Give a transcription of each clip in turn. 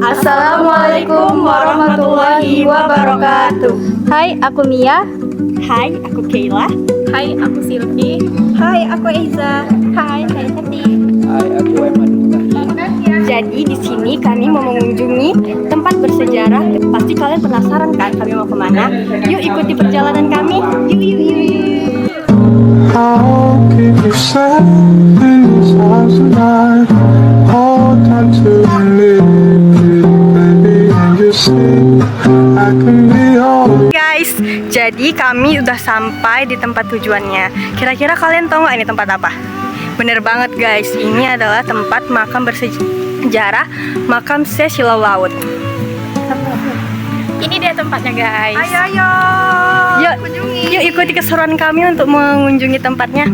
Assalamualaikum warahmatullahi wabarakatuh. Hai, aku Mia. Hai, aku Kayla. Hai, aku Silvi. Hai, aku Eiza. Hai, saya Tati. Hai, aku Eman. Jadi di sini kami mau mengunjungi tempat bersejarah. Pasti kalian penasaran kan kami mau kemana? Yuk ikuti perjalanan kami. Yuk, yuk, yuk, yuk. I'll keep you safe in these hours of life. Hold on to me, baby, and you see I can be all. Guys, jadi kami udah sampai di tempat tujuannya. Kira-kira kalian tahu nggak ini tempat apa? Bener banget guys, ini adalah tempat makam bersejarah, makam Syekh Silau Laut. Ini dia tempatnya, guys. Ayo, ayo. Yuk ikuti keseruan kami untuk mengunjungi tempatnya.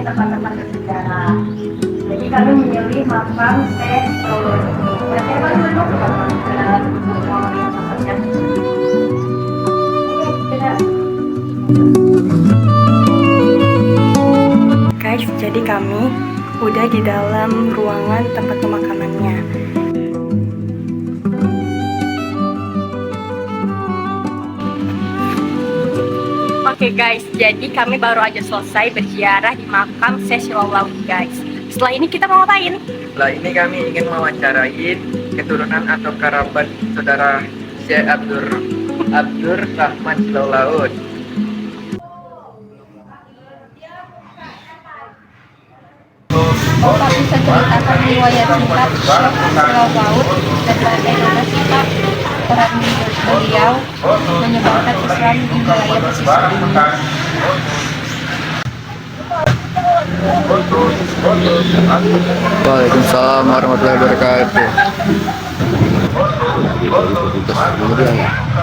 Tempat-tempat bersejarah. Jadi kami memilih makam Syekh Silau Guys, jadi kami udah di dalam ruangan tempat pemakamannya. Oke guys, jadi kami baru aja selesai berziarah di makam Syekh Silau Laut guys. Setelah ini kita mau ngapain? Setelah ini kami ingin mewawancarai keturunan atau kerabat saudara Syekh Abdur Rahman Silau Laut. Bapak bisa ceritakan riwayat singkat Syekh Silau Laut dan bagaimana sifat peran beliau menyebarkan Islam di wilayah pesisir ini. Waalaikumsalam warahmatullahi wabarakatuh.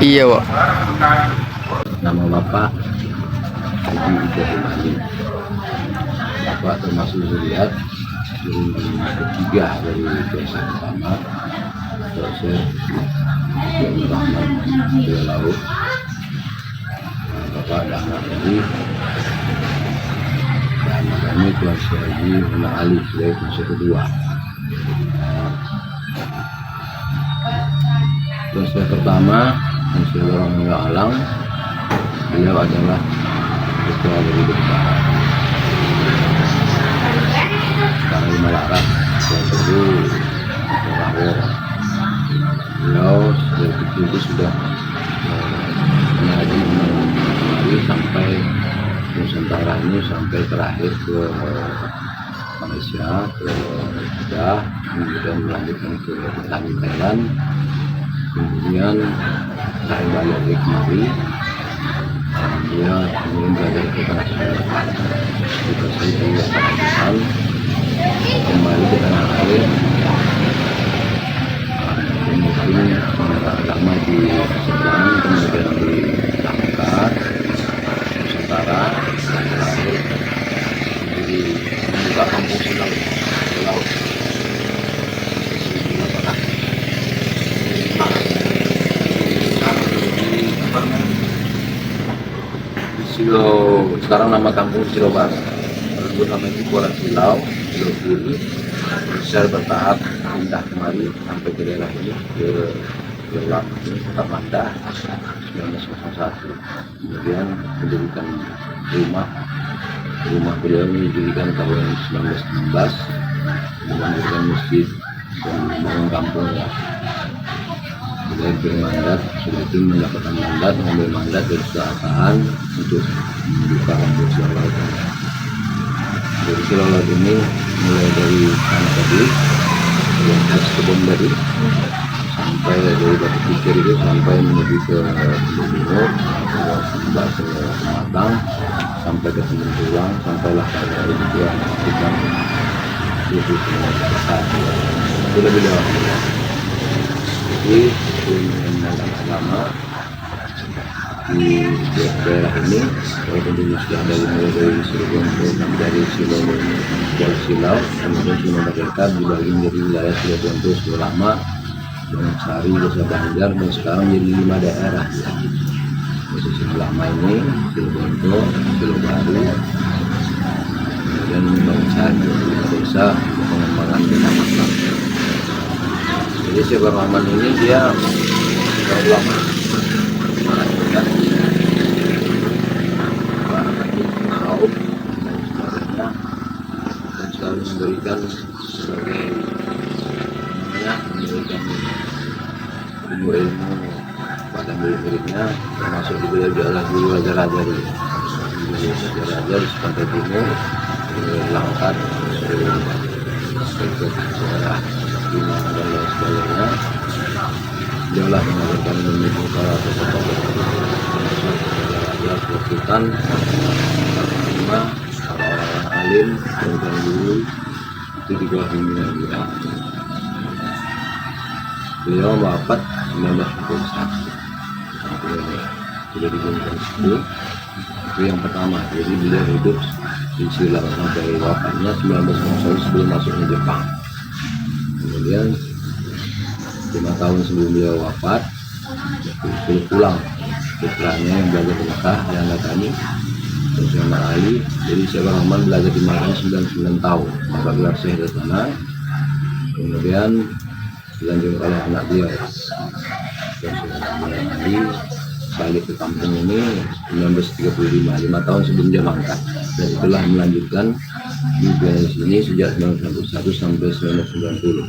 Iya, Pak. Nama Bapak Haji Ibrahim Ali. Bapak termasuk zuriat ketiga dari dosen pertama, dosen Abdur Rahman Silau Laut. Bapak ada anak lagi, dan kami Tuan Syekh Haji Muhammad Ali sebagai masuk kedua. Tuan Syekh pertama, Tuan Syekh Muhammad Alang, beliau adalah ketua dari Besar. Sekarang di Malarat, yang kedua Lahir. Beliau dari kecil itu sudah mengaji sampai Nusantara ini, sampai terakhir ke Malaysia, ke Jeddah, kemudian melanjutkan ke Thailand, kemudian saya balik lagi kemari. Dia kemudian belajar ke tanah Sumatera, kita saya di Afghanistan, kembali ke tanah air, kemudian agama di Sedang, kemudian di Langkat, Nusantara, terakhir di membuka kampung Silau Laut. Sekarang nama kampung Silau Barat, dulu namanya Kuala Silau, Silau Kiri. Secara bertahap pindah kemari sampai ke daerah ini, ke Lelak, Kota Manda 1901. Kemudian mendirikan rumah beliau ini didirikan tahun 1916, mendirikan masjid dan membangun kampung ya. Beliau bermandat, sudah itu mendapatkan mengambil mandat dari kerajaan untuk membuka kampung Silau Laut. Dari Silau Laut ini mulai dari tanah tadi, yang khas kebun tadi, sampai dari Batu Pikir itu sampai menuju ke timur, sebelah ke Sematang, sampai sampai ketemu pulang, sampailah pada hari kedua kita itu besar. Itu lebih dewasa. Jadi ilmu agama di daerah ini walaupun dulu sudah dari mulai dari Cirebon dari Silau dari Silau kemudian Silau Merdeka dibagi menjadi wilayah Cirebon terus lama dengan Sari, Desa Banjar dan sekarang jadi 5 daerah ya. Posisi lama ini Cirebon, Silau Baru, kemudian Bangsari, desa pengembangan kecamatan. Jadi Syekh Rahman ini dia ulama dan selalu memberikan sebagai memberikan ilmu pada murid-muridnya, termasuk juga adalah guru raja-raja di raja-raja di pantai timur, Langkat, daerah Bima dan lain sebagainya. Dialah mengajarkan menuju para tokoh-tokoh Sultan, para orang alim, dan guru itu juga pimpinan juga. Beliau wafat 1941. Sudah digunakan itu yang pertama. Jadi beliau hidup di Sri Lanka sampai wafatnya 1991 sebelum masuknya Jepang. Kemudian 5 tahun sebelum beliau wafat, beliau pulang. Putranya yang belajar di Mekah yang datang bersama Ali. Jadi Syekh Rahman belajar di Mekah 99 tahun, maka gelar Syekh di sana. Kemudian dilanjutkan oleh anak beliau. Dan Ali balik ke kampung ini 1935, 5 tahun sebelum dia mangkat. Dan itulah melanjutkan di sini sejak 1991 sampai 1990.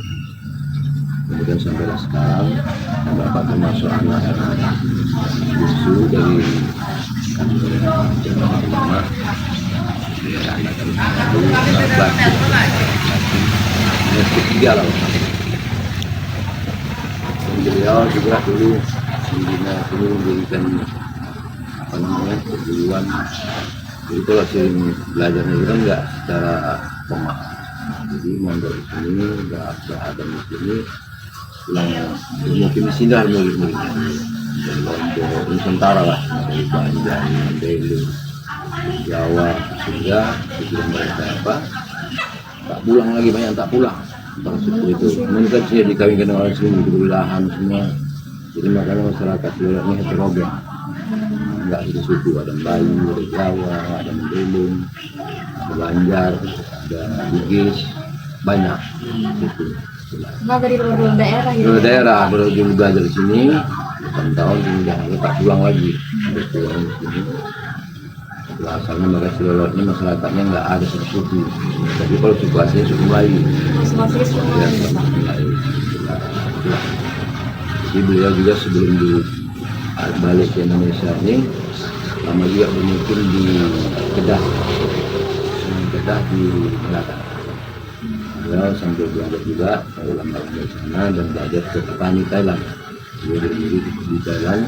Kemudian sampailah sekarang Bapak termasuk anak justru dari kantor Jawa Ulama anak ketiga lah. Beliau juga dulu membina dulu mendirikan apa namanya perguruan. Jadi kalau sering belajarnya itu kan nggak secara formal. Jadi mondok di sini nggak ada di sini. Pulang mungkin di sini lah murid-muridnya dari Lombok, Nusantara lah, dari Banjar, Mandailing, Jawa, sehingga tujuan mereka apa? Tak pulang lagi, banyak tak pulang. Bang seperti itu. Mereka sini dikawinkan dengan orang sini, diberi lahan semua. Jadi makanya masyarakat Silau ini heterogen. Enggak satu suku, ada Melayu, ada Jawa, ada Mandailing, ada Banjar, ada Bugis, banyak. Gitu. Nah, dari luar daerah gitu. Luar daerah baru dulu belajar di sini 8 tahun kemudian tak pulang lagi. Pulang di sini. Asalnya mereka Silau ini masyarakatnya nggak ada satu suku. Tapi kalau suku asli suku Melayu. Masing-masing suku Melayu. Jadi beliau juga sebelum balik ke Indonesia ini lama juga bermukim di Kedah di Melaka. Beliau sambil belajar juga ulama di sana dan belajar ke petani Thailand. Dia berdiri di Thailand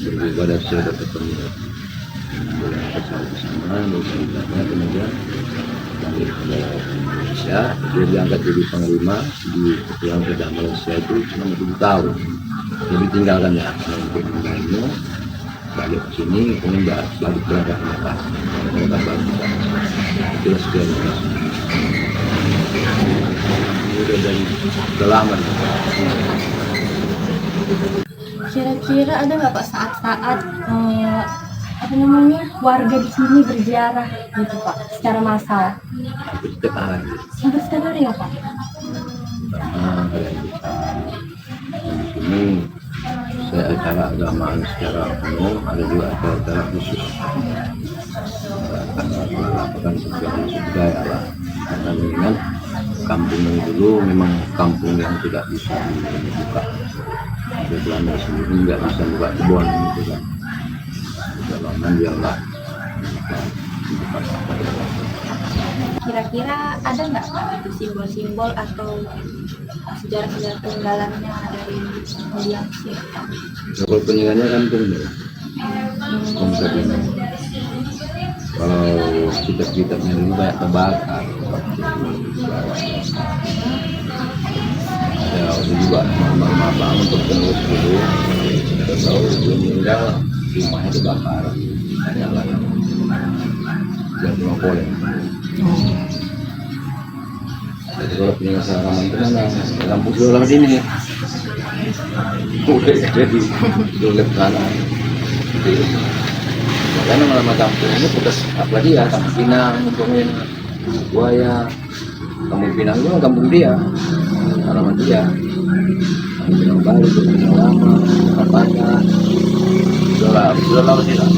daripada saya dapat penilaian. Beliau ke sana dan kemudian balik ke Indonesia. Dia diangkat jadi panglima di Ketua Kedah Malaysia itu selama 7 tahun. Jadi tinggalkan ya untuk mengganggu balik ke sini kemudian balik berangkat ke Mekah. Mereka balik itulah sekian udah dari lama. Kira-kira ada nggak Pak saat-saat apa namanya warga di sini berziarah gitu Pak secara massal? Setiap hari. Sampai setiap hari ya Pak? Karena kalian bisa di sini saya acara agamaan secara umum, ada juga acara khusus. Karena melakukan sesuatu budaya lah. Karena dengan kampung yang dulu memang kampung yang tidak bisa dibuka. Ada Belanda sendiri nggak bisa buka kebun gitu kan. Jalanan biarlah. Kira-kira ada nggak Pak itu simbol-simbol atau sejarah-sejarah peninggalannya dari Mulia Syekh? Kalau peninggalannya kan tunggu. Konsep ini. Kalau kitab-kitabnya dulu banyak terbakar. Ada juga mama untuk penulis dulu. Tahu belum meninggal rumahnya terbakar. Banyak lah. Jadi mau boleh. Jadi kalau punya halaman itu mana? Lampu solar ini. Udah jadi dolep kanan. Karena nama kampung ini bekas apalagi ya kampung Pinang, kampung Buaya, kampung Pinang itu kampung dia, halaman dia. Kampung Pinang Bali, kampung Pinang Lama, Kapanya, sudah lama tidak.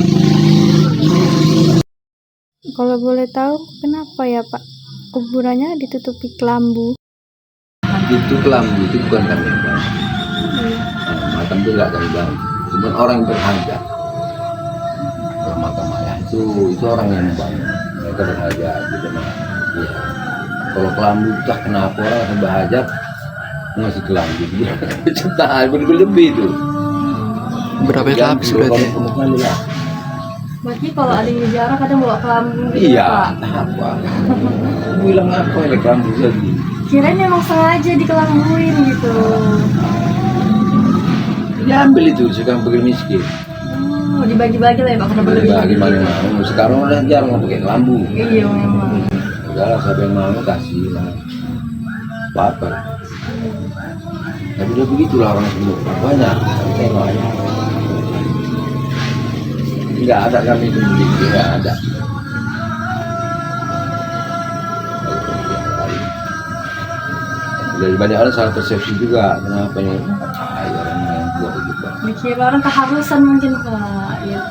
Kalau boleh tahu, kenapa ya Pak kuburannya ditutupi kelambu? Itu kelambu itu bukan kami bang. Makam itu nggak kami bang. Cuma orang yang berhajat. Kalau makam ayah itu orang yang membangun. Mereka berhajat gitu mah. Iya. Kalau kelambu tak kenapa orang yang berhajat ngasih kelambu dia. Cetak berlebih itu. Berapa lapis berarti? Berarti kalau ada yang jarang kadang bawa kelambu gitu, Iya, Pak. apa? Bilang apa ini kelambu lagi? Kirain memang sengaja dikelambuin gitu. Diambil itu sekarang pergi miskin. Oh, dibagi-bagi lah ya Pak, karena berlebih. Gimana mau? Sekarang orang jarang pakai kelambu. Iya memang. Udahlah siapa yang mau kasih lah. Apa? Tapi udah begitulah orang semua banyak. Banyak. Enggak ada kami itu enggak ada. Dari banyak orang salah persepsi juga kenapa ini orang yang buat begitu. Mikir orang keharusan mungkin Pak. Ya.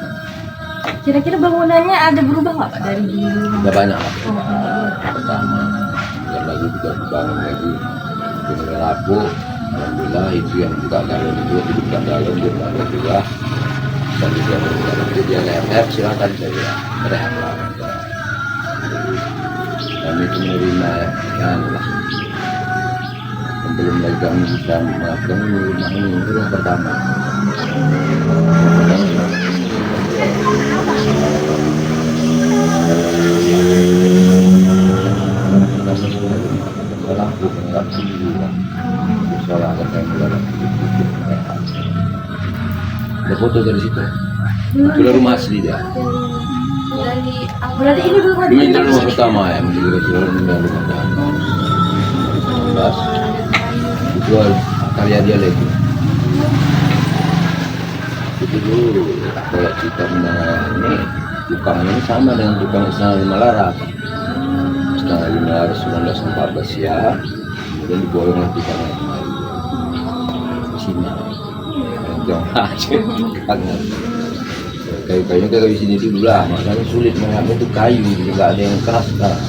Kira-kira bangunannya ada berubah nggak Pak dari dulu? Udah banyak. Oh, Pertama yang lagi juga dibangun lagi dengan rapuh. Alhamdulillah itu yang buka galon itu dibuka galon dia ada juga. Dan juga berjalan dia leher silakan saja rehat lah. Kami itu menerima yang lah. Belum lagi kami bisa memaafkan rumah ini itu yang pertama. Ada foto dari situ. Itu rumah asli dia. berarti ini belum ada. Ini rumah pertama ya, menjadi Rasulullah meninggal rumah itu karya dia lagi. Itu dulu kalau kita ini tukangnya ini sama dengan tukang Istana Lima Laras. Istana Lima Laras 1914 ya, kemudian diborong lagi tukangnya kemarin. Cina, jangan aja kangen. Kayu-kayunya kayak di sini dulu lah, makanya sulit mengambil itu kayu, jadi nggak ada yang keras sekarang.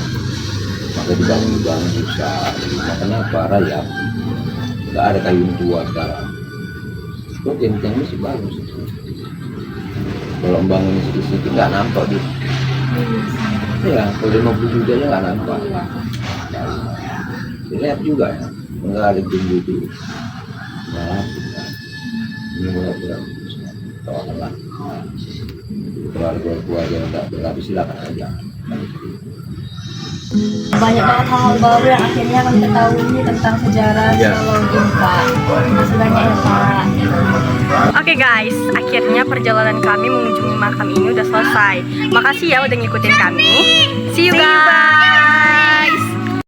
Maka dibangun susah. Kenapa rayap? Nggak ada kayu tua sekarang. Kok tiang masih bagus. Kalau membangun sedikit nggak nampak dia. Ya, kalau 50 juta ya nggak nampak. Lihat juga ya, nggak ada tinggi itu. Nah, ini berat-berat. Tolonglah. Keluarga yang tak berlapis silakan aja. Banyak banget hal-hal baru yang akhirnya kami ketahui tentang sejarah Simalungun Pak. Terima kasih banyak ya Pak. Oke guys, akhirnya perjalanan kami mengunjungi makam ini udah selesai. Makasih ya udah ngikutin kami. See you guys.